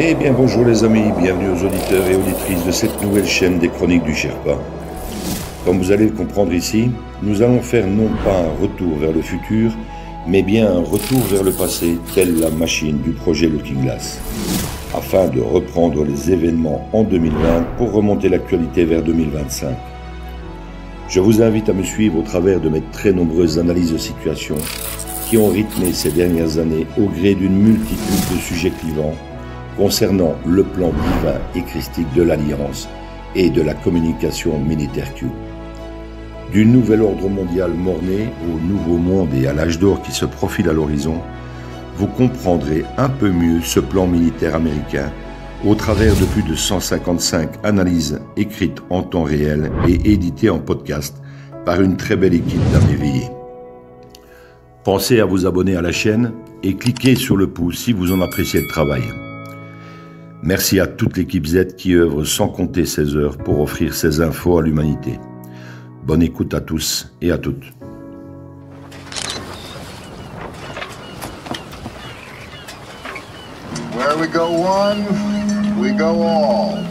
Eh bien bonjour les amis, bienvenue aux auditeurs et auditrices de cette nouvelle chaîne des Chroniques du Sherpa. Comme vous allez le comprendre ici, nous allons faire non pas un retour vers le futur, mais bien un retour vers le passé, telle la machine du projet Looking Glass, afin de reprendre les événements en 2020 pour remonter l'actualité vers 2025. Je vous invite à me suivre au travers de mes très nombreuses analyses de situation qui ont rythmé ces dernières années au gré d'une multitude de sujets clivants concernant le plan divin et christique de l'Alliance et de la communication militaire Q. Du nouvel ordre mondial mort-né au nouveau monde et à l'âge d'or qui se profile à l'horizon, vous comprendrez un peu mieux ce plan militaire américain au travers de plus de 155 analyses écrites en temps réel et éditées en podcast par une très belle équipe d'âmes éveillées. Pensez à vous abonner à la chaîne et cliquez sur le pouce si vous en appréciez le travail. Merci à toute l'équipe Z qui œuvre sans compter ses heures pour offrir ces infos à l'humanité. Bonne écoute à tous et à toutes. Where we go one, we go all.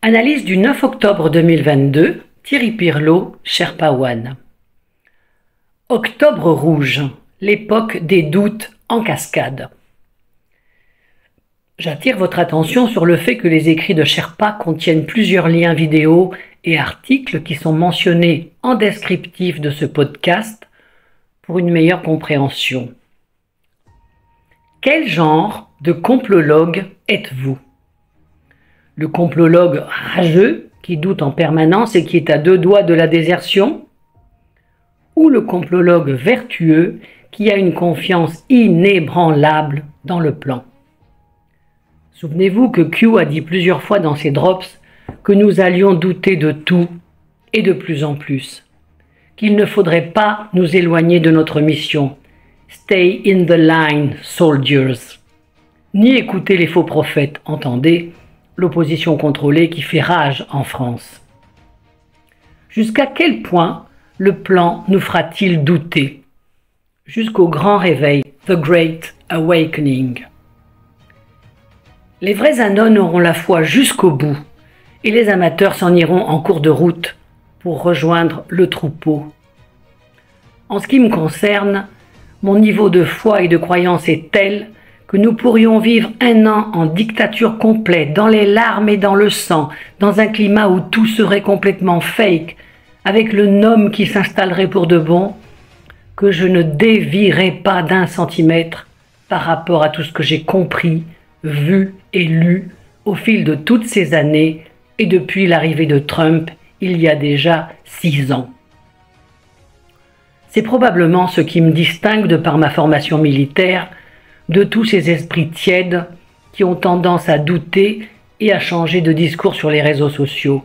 Analyse du 9 octobre 2022, Thierry Pirlot, Sherpa One. Octobre rouge, l'époque des doutes en cascade. J'attire votre attention sur le fait que les écrits de Sherpa contiennent plusieurs liens vidéo et articles qui sont mentionnés en descriptif de ce podcast pour une meilleure compréhension. Quel genre de complologue êtes-vous ? Le complologue rageux qui doute en permanence et qui est à deux doigts de la désertion ? Ou le complologue vertueux qui a une confiance inébranlable dans le plan ? Souvenez-vous que Q a dit plusieurs fois dans ses drops que nous allions douter de tout et de plus en plus, qu'il ne faudrait pas nous éloigner de notre mission. Stay in the line, soldiers. Ni écouter les faux prophètes, entendez, l'opposition contrôlée qui fait rage en France. Jusqu'à quel point le plan nous fera-t-il douter ? Jusqu'au grand réveil, the Great Awakening. Les vrais anons auront la foi jusqu'au bout et les amateurs s'en iront en cours de route pour rejoindre le troupeau. En ce qui me concerne, mon niveau de foi et de croyance est tel que nous pourrions vivre un an en dictature complète, dans les larmes et dans le sang, dans un climat où tout serait complètement fake, avec le nom qui s'installerait pour de bon, que je ne dévierais pas d'un centimètre par rapport à tout ce que j'ai compris, vu et lu au fil de toutes ces années et depuis l'arrivée de Trump il y a déjà 6 ans. C'est probablement ce qui me distingue de par ma formation militaire de tous ces esprits tièdes qui ont tendance à douter et à changer de discours sur les réseaux sociaux.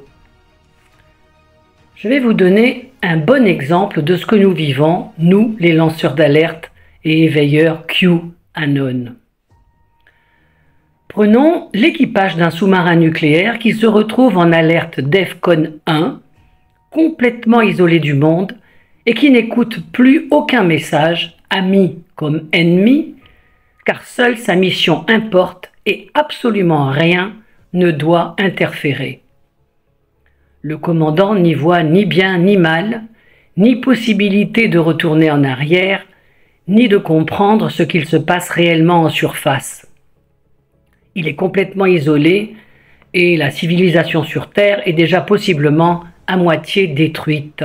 Je vais vous donner un bon exemple de ce que nous vivons, nous, les lanceurs d'alerte et éveilleurs QAnon. Prenons l'équipage d'un sous-marin nucléaire qui se retrouve en alerte DEFCON 1, complètement isolé du monde et qui n'écoute plus aucun message, ami comme ennemi, car seule sa mission importe et absolument rien ne doit interférer. Le commandant n'y voit ni bien ni mal, ni possibilité de retourner en arrière, ni de comprendre ce qu'il se passe réellement en surface. Il est complètement isolé et la civilisation sur Terre est déjà possiblement à moitié détruite.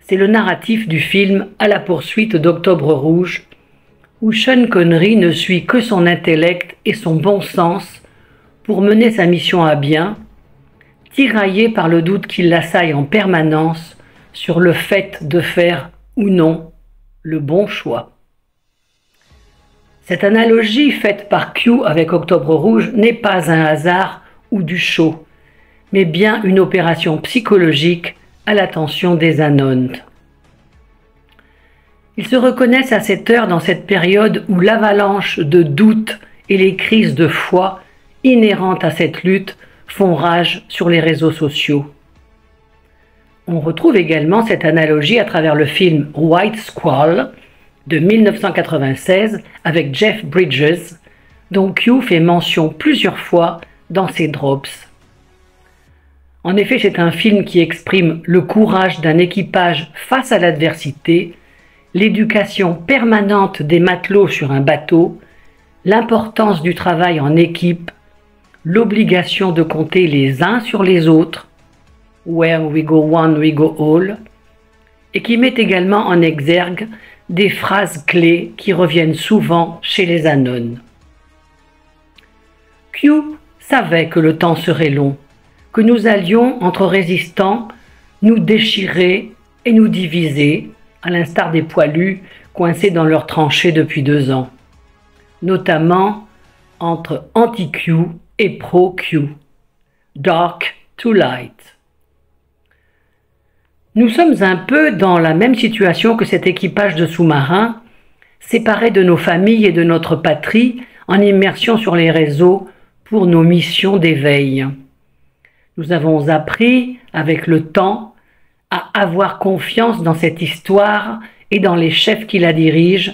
C'est le narratif du film À la poursuite d'Octobre Rouge, où Sean Connery ne suit que son intellect et son bon sens pour mener sa mission à bien, tiraillé par le doute qui l'assaille en permanence sur le fait de faire ou non le bon choix. Cette analogie faite par Q avec Octobre Rouge n'est pas un hasard ou du show, mais bien une opération psychologique à l'attention des anontes. Ils se reconnaissent à cette heure dans cette période où l'avalanche de doutes et les crises de foi inhérentes à cette lutte font rage sur les réseaux sociaux. On retrouve également cette analogie à travers le film White Squall de 1996 avec Jeff Bridges, dont Q fait mention plusieurs fois dans ses drops. En effet, c'est un film qui exprime le courage d'un équipage face à l'adversité, l'éducation permanente des matelots sur un bateau, l'importance du travail en équipe, l'obligation de compter les uns sur les autres, where we go one, we go all, et qui met également en exergue des phrases clés qui reviennent souvent chez les Anones. Q savait que le temps serait long, que nous allions, entre résistants, nous déchirer et nous diviser, à l'instar des poilus coincés dans leurs tranchées depuis 2 ans, notamment entre anti-Q et pro-Q, dark to light. Nous sommes un peu dans la même situation que cet équipage de sous-marins, séparés de nos familles et de notre patrie, en immersion sur les réseaux pour nos missions d'éveil. Nous avons appris, avec le temps, à avoir confiance dans cette histoire et dans les chefs qui la dirigent,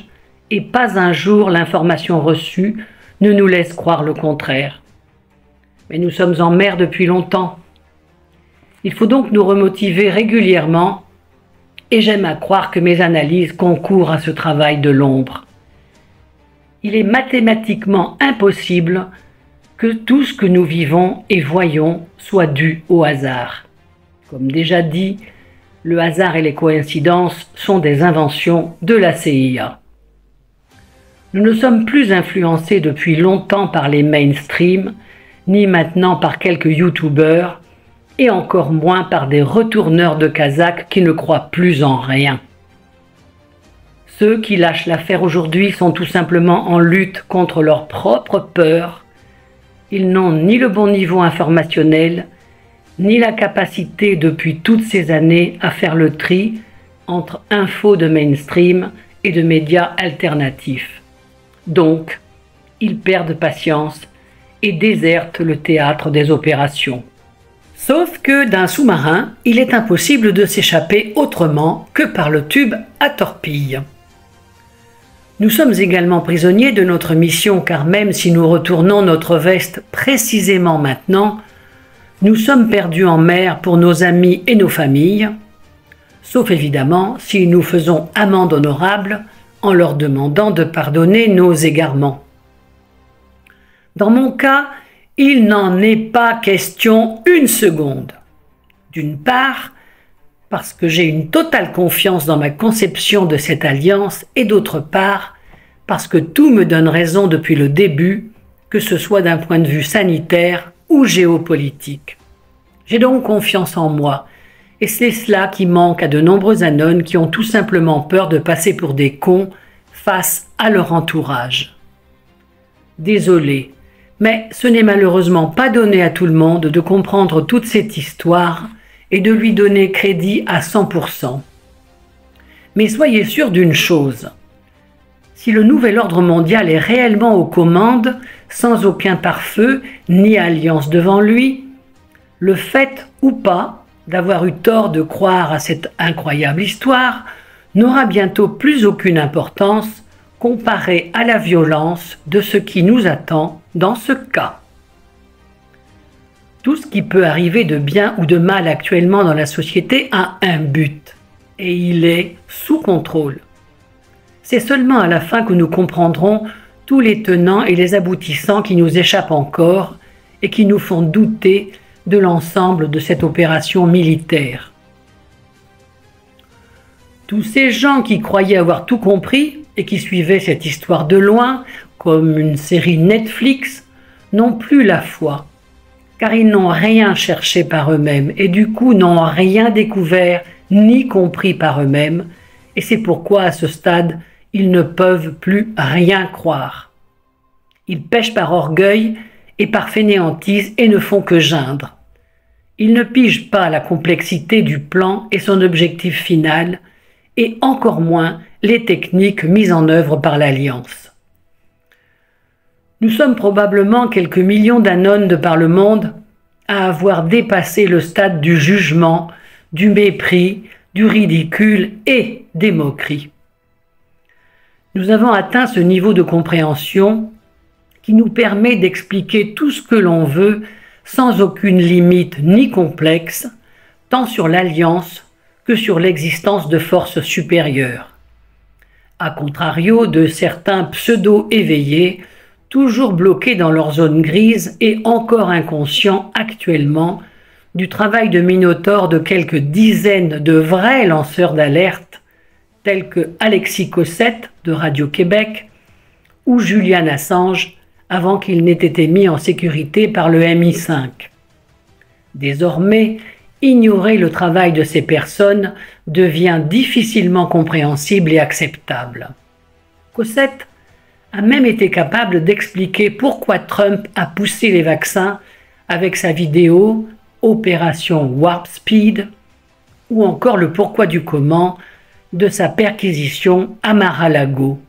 et pas un jour l'information reçue ne nous laisse croire le contraire. Mais nous sommes en mer depuis longtemps. Il faut donc nous remotiver régulièrement, et j'aime à croire que mes analyses concourent à ce travail de l'ombre. Il est mathématiquement impossible que tout ce que nous vivons et voyons soit dû au hasard. Comme déjà dit, le hasard et les coïncidences sont des inventions de la CIA. Nous ne sommes plus influencés depuis longtemps par les mainstream, ni maintenant par quelques youtubeurs, et encore moins par des retourneurs de Kazakh qui ne croient plus en rien. Ceux qui lâchent l'affaire aujourd'hui sont tout simplement en lutte contre leur propre peur. Ils n'ont ni le bon niveau informationnel, ni la capacité depuis toutes ces années à faire le tri entre infos de mainstream et de médias alternatifs. Donc, ils perdent patience et désertent le théâtre des opérations. Sauf que d'un sous-marin, il est impossible de s'échapper autrement que par le tube à torpille. Nous sommes également prisonniers de notre mission car même si nous retournons notre veste précisément maintenant, nous sommes perdus en mer pour nos amis et nos familles, sauf évidemment si nous faisons amende honorable en leur demandant de pardonner nos égarements. Dans mon cas, il n'en est pas question une seconde. D'une part, parce que j'ai une totale confiance dans ma conception de cette alliance, et d'autre part, parce que tout me donne raison depuis le début, que ce soit d'un point de vue sanitaire ou géopolitique. J'ai donc confiance en moi, et c'est cela qui manque à de nombreux Anones qui ont tout simplement peur de passer pour des cons face à leur entourage. Désolé. Mais ce n'est malheureusement pas donné à tout le monde de comprendre toute cette histoire et de lui donner crédit à 100%. Mais soyez sûrs d'une chose, si le nouvel ordre mondial est réellement aux commandes, sans aucun pare-feu ni alliance devant lui, le fait ou pas d'avoir eu tort de croire à cette incroyable histoire n'aura bientôt plus aucune importance comparé à la violence de ce qui nous attend dans ce cas. Tout ce qui peut arriver de bien ou de mal actuellement dans la société a un but, et il est sous contrôle. C'est seulement à la fin que nous comprendrons tous les tenants et les aboutissants qui nous échappent encore et qui nous font douter de l'ensemble de cette opération militaire. Tous ces gens qui croyaient avoir tout compris et qui suivaient cette histoire de loin, comme une série Netflix, n'ont plus la foi, car ils n'ont rien cherché par eux-mêmes et du coup n'ont rien découvert ni compris par eux-mêmes, et c'est pourquoi à ce stade, ils ne peuvent plus rien croire. Ils pêchent par orgueil et par fainéantise et ne font que geindre. Ils ne pigent pas la complexité du plan et son objectif final, et encore moins les techniques mises en œuvre par l'Alliance. Nous sommes probablement quelques millions d'anones de par le monde à avoir dépassé le stade du jugement, du mépris, du ridicule et des moqueries. Nous avons atteint ce niveau de compréhension qui nous permet d'expliquer tout ce que l'on veut sans aucune limite ni complexe, tant sur l'alliance que sur l'existence de forces supérieures. A contrario de certains pseudo-éveillés, toujours bloqués dans leur zone grise et encore inconscients actuellement du travail de Minotaure de quelques dizaines de vrais lanceurs d'alerte, tels que Alexis Cossette de Radio-Québec ou Julian Assange, avant qu'il n'ait été mis en sécurité par le MI5. Désormais, ignorer le travail de ces personnes devient difficilement compréhensible et acceptable. Cossette a même été capable d'expliquer pourquoi Trump a poussé les vaccins avec sa vidéo Opération Warp Speed ou encore le pourquoi du comment de sa perquisition à Mar-a-Lago.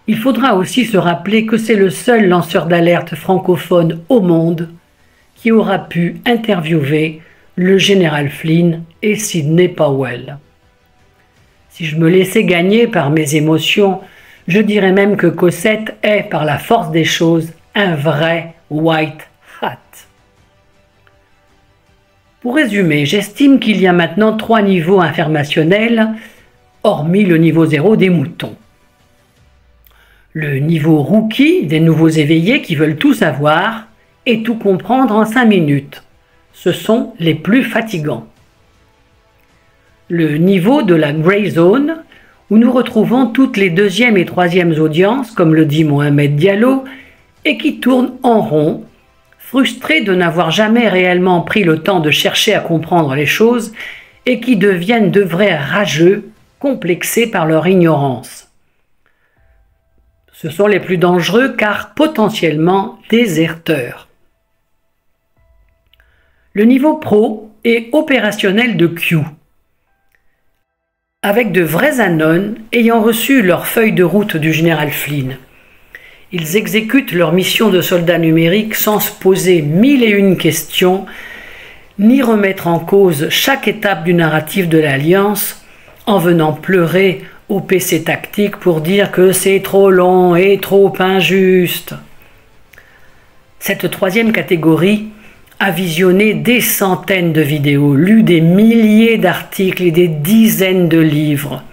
Il faudra aussi se rappeler que c'est le seul lanceur d'alerte francophone au monde qui aura pu interviewer le général Flynn et Sidney Powell. Si je me laissais gagner par mes émotions, je dirais même que Cossette est, par la force des choses, un vrai white hat. Pour résumer, j'estime qu'il y a maintenant 3 niveaux informationnels, hormis le niveau 0 des moutons. Le niveau rookie des nouveaux éveillés qui veulent tout savoir et tout comprendre en 5 minutes. Ce sont les plus fatigants. Le niveau de la Grey Zone, où nous retrouvons toutes les 2e et 3e audiences, comme le dit Mohamed Diallo, et qui tournent en rond, frustrés de n'avoir jamais réellement pris le temps de chercher à comprendre les choses et qui deviennent de vrais rageux, complexés par leur ignorance. Ce sont les plus dangereux car potentiellement déserteurs. Le niveau pro est opérationnel de Q, avec de vrais anones ayant reçu leur feuille de route du général Flynn. Ils exécutent leur mission de soldats numériques sans se poser 1001 questions, ni remettre en cause chaque étape du narratif de l'Alliance, en venant pleurer au PC tactique pour dire que c'est trop long et trop injuste. Cette 3e catégorie a visionné des centaines de vidéos, lu des milliers d'articles et des dizaines de livres.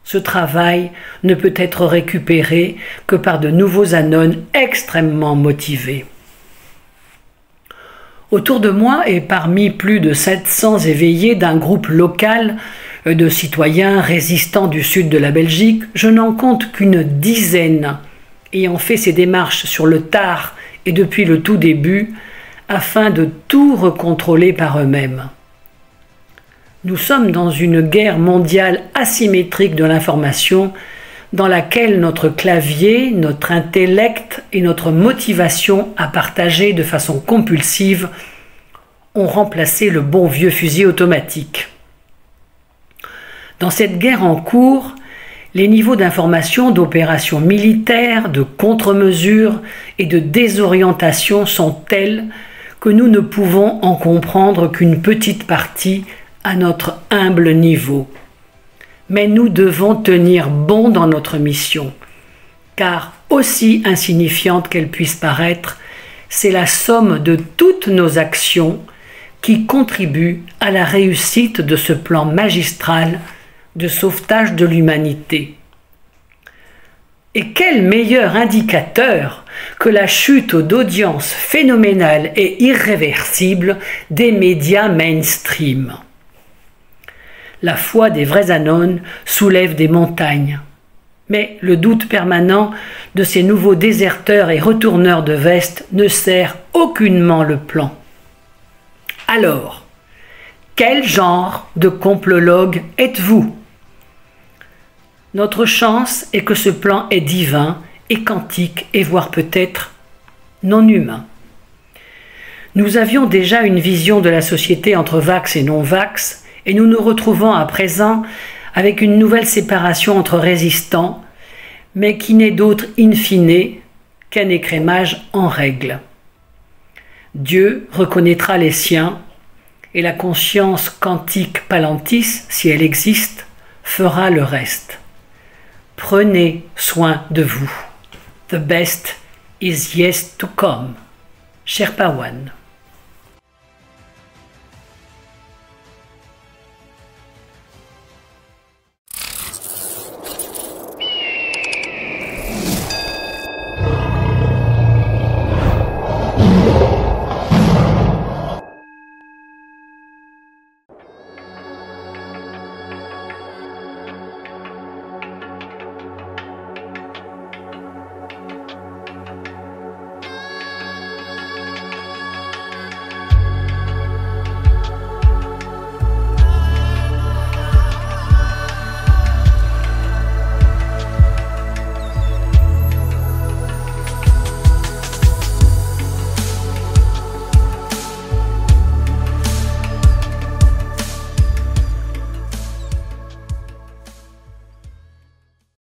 Ce travail ne peut être récupéré que par de nouveaux anones extrêmement motivés. Autour de moi et parmi plus de 700 éveillés d'un groupe local de citoyens résistants du sud de la Belgique, je n'en compte qu'une dizaine ayant fait ces démarches sur le tard et depuis le tout début afin de tout recontrôler par eux-mêmes. Nous sommes dans une guerre mondiale asymétrique de l'information dans laquelle notre clavier, notre intellect et notre motivation à partager de façon compulsive ont remplacé le bon vieux fusil automatique. Dans cette guerre en cours, les niveaux d'information d'opérations militaires, de contre-mesures et de désorientation sont tels que nous ne pouvons en comprendre qu'une petite partie à notre humble niveau. Mais nous devons tenir bon dans notre mission, car aussi insignifiante qu'elle puisse paraître, c'est la somme de toutes nos actions qui contribuent à la réussite de ce plan magistral de sauvetage de l'humanité. Et quel meilleur indicateur que la chute d'audience phénoménale et irréversible des médias mainstream. La foi des vrais anones soulève des montagnes. Mais le doute permanent de ces nouveaux déserteurs et retourneurs de veste ne sert aucunement le plan. Alors, quel genre de complologue êtes-vous? Notre chance est que ce plan est divin et quantique et voire peut-être non humain. Nous avions déjà une vision de la société entre vax et non-vax, et nous nous retrouvons à présent avec une nouvelle séparation entre résistants, mais qui n'est d'autre in fine qu'un écrémage en règle. Dieu reconnaîtra les siens et la conscience quantique Palantis, si elle existe, fera le reste. Prenez soin de vous. The best is yet to come. Sherpa One.